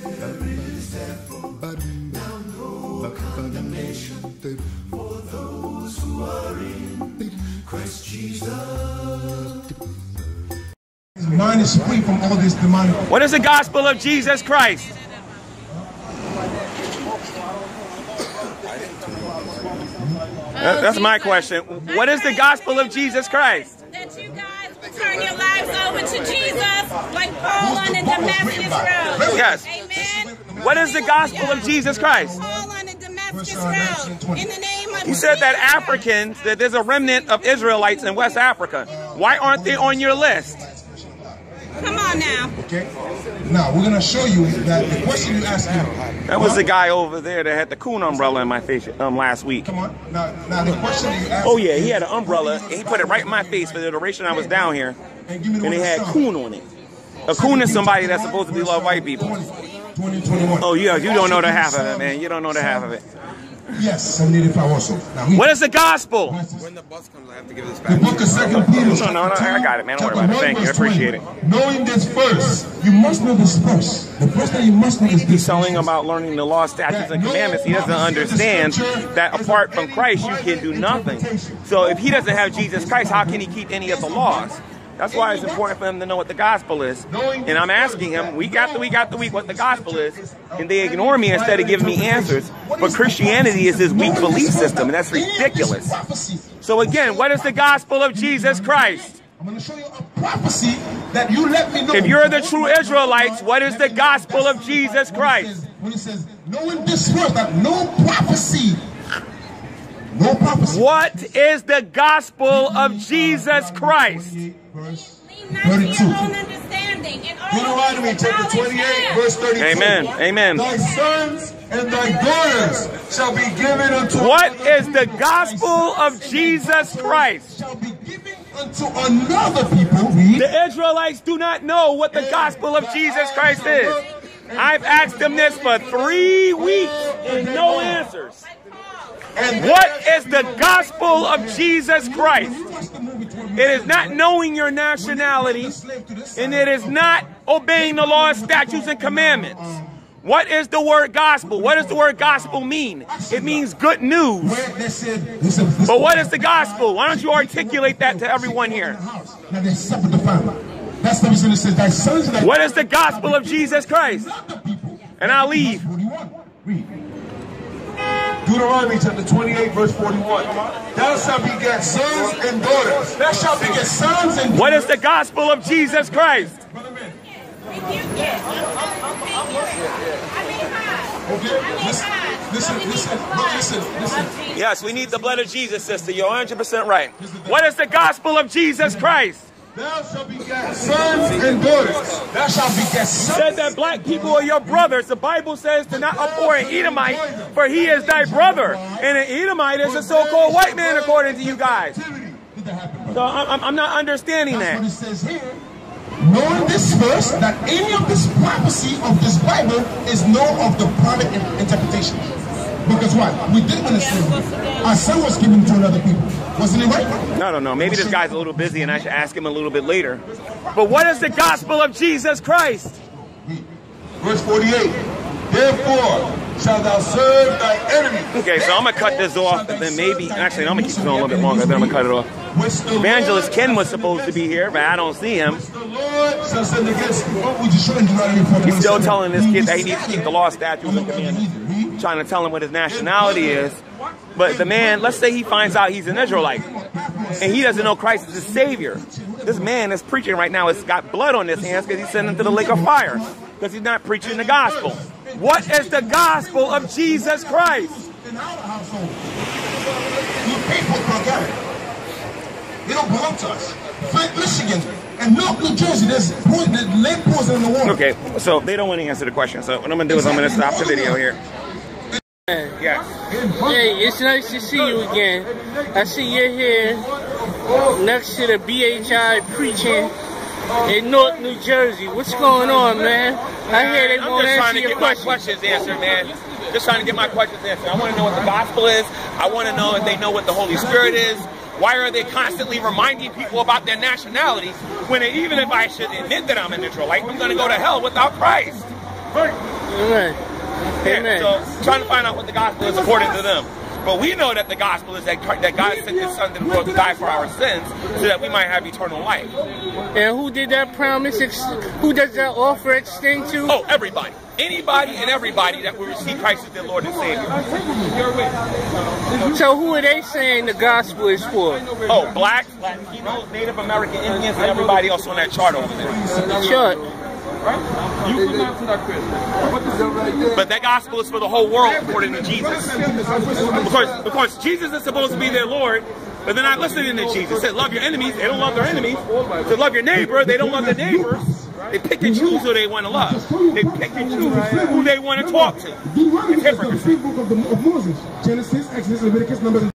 There is therefore now no condemnation for those who are in Christ Jesus. His mind is free from all this demonic. What is the gospel of Jesus Christ? That's my question. What is the gospel of Jesus Christ? That you guys turn your lives over to Jesus like Paul on the Damascus Road. Yes. Amen. What is the gospel of Jesus Christ? Paul on the Damascus Road. In the name of You said that Africans, that there's a remnant of Israelites in West Africa. Why aren't they on your list? Come on now. Okay. Now we're gonna show you that the question you asked him. That was the guy over there that had the coon umbrella in my face last week. Come on. Now the question you asked. Oh yeah, he had an umbrella and he put it right in my face for the duration I was down here, and it had coon on it. A coon is somebody that's supposed to be love white people. 2021. Oh yeah, you don't know the half of it, man. You don't know the half of it. Yes, I needed power also. What is the gospel? When the bus comes, I have to give this back. The book of 2 Peter. No, I got it, man. Don't worry about it. Thank you. I appreciate it. Knowing this first, you must know this first. The first thing you must know is this. He's telling about learning the law, statutes, and commandments. He doesn't understand that apart from Christ, you can do nothing. So if he doesn't have Jesus Christ, how can he keep any of the laws? That's why it's important for him to know what the gospel is. And I'm asking him week after week after week what the gospel is, and they ignore me instead of giving me answers. But Christianity is this weak belief system, and that's ridiculous. So again, what is the gospel of Jesus Christ? I'm going to show you a prophecy that you let me know. If you're the true Israelites, what is the gospel of Jesus Christ? When he says, knowing this first, that no prophecy. No prophecy. What is the gospel of Jesus Christ? Verse Lean not to 32. your own understanding. In all Deuteronomy your chapter 28, verse 32. Amen. Amen. Thy sons and thy daughters shall be given unto What is the gospel of Jesus Christ? Shall be given unto another people. Read. The Israelites do not know what the gospel of Jesus Christ is. I've asked them this for 3 weeks and no answers. What is the gospel of Jesus Christ? It is not knowing your nationality, and it is not obeying the law, statutes, and commandments. What is the word gospel? What does the word gospel mean? It means good news. But what is the gospel? Why don't you articulate that to everyone here? What is the gospel of Jesus Christ? And I'll leave. Deuteronomy chapter 28, verse 41. Thou shalt beget sons and daughters. Thou shalt beget sons and daughters. What is the gospel of Jesus Christ? Listen. Yes, we need the blood of Jesus, sister. You're 100% right. What is the gospel of Jesus Christ? Thou shalt beget sons and daughters. Thou shalt beget sons. Said that black people are your brothers. The Bible says to not abhor an Edomite, for he is thy brother. And an Edomite is a so-called white man, according to you guys. So I'm not understanding that. What it says here. Knowing this first, that any of this prophecy of this Bible is no of the private interpretation. Because why? We did win a slavery. Our son was given to another people. Wasn't it right? No. Maybe this guy's a little busy and I should ask him a little bit later. But what is the gospel of Jesus Christ? Verse 48. Therefore shalt thou serve thy enemy. Okay, so I'm going to cut this off. And then maybe, actually, I'm going to keep it on a little bit longer. Then I'm going to cut it off. Evangelist Ken was supposed to be here, but I don't see him. He's still telling this kid that he needs to keep the law, statutes, and commandments. Trying to tell him what his nationality is. But the man, let's say he finds out he's an Israelite, and he doesn't know Christ is his Savior. This man that's preaching right now has got blood on his hands because he's sent into the lake of fire because he's not preaching the gospel. What is the gospel of Jesus Christ? In our household, you people can't get it. They don't belong to us. Flint, Michigan, and Newark, New Jersey, there's lake poison in the water. Okay, so they don't want to answer the question. So what I'm going to do is I'm going to stop the video here. Yes. Hey, it's nice to see you again. I see you're here next to the BHI preaching in Newark, New Jersey. What's going on, man? I hear they won't answer your questions answered, man. Just trying to get my questions answered. I want to know what the gospel is. I want to know if they know what the Holy Spirit is. Why are they constantly reminding people about their nationality when even if I should admit that I'm an Israelite, I'm going to go to hell without Christ? Amen. Amen. So trying to find out what the gospel is according to them. But we know that the gospel is that God sent His Son to the world to die for our sins so that we might have eternal life. And who did that promise? Who does that offer extend to? Oh, everybody. Anybody and everybody that will receive Christ as their Lord and Savior. So who are they saying the gospel is for? Oh, blacks, Latinos, Native American Indians, and everybody else on that chart over there. The chart. But that gospel is for the whole world according to Jesus. Of course, Jesus is supposed to be their Lord, but they're not listening to Jesus. It said, love your enemies. They don't love their enemies. It said, love your neighbor. They don't love their neighbors. They pick and choose who they want to love. They pick and choose who they want to talk to. It's hypocrisy. Genesis, Exodus, Leviticus, Numbers.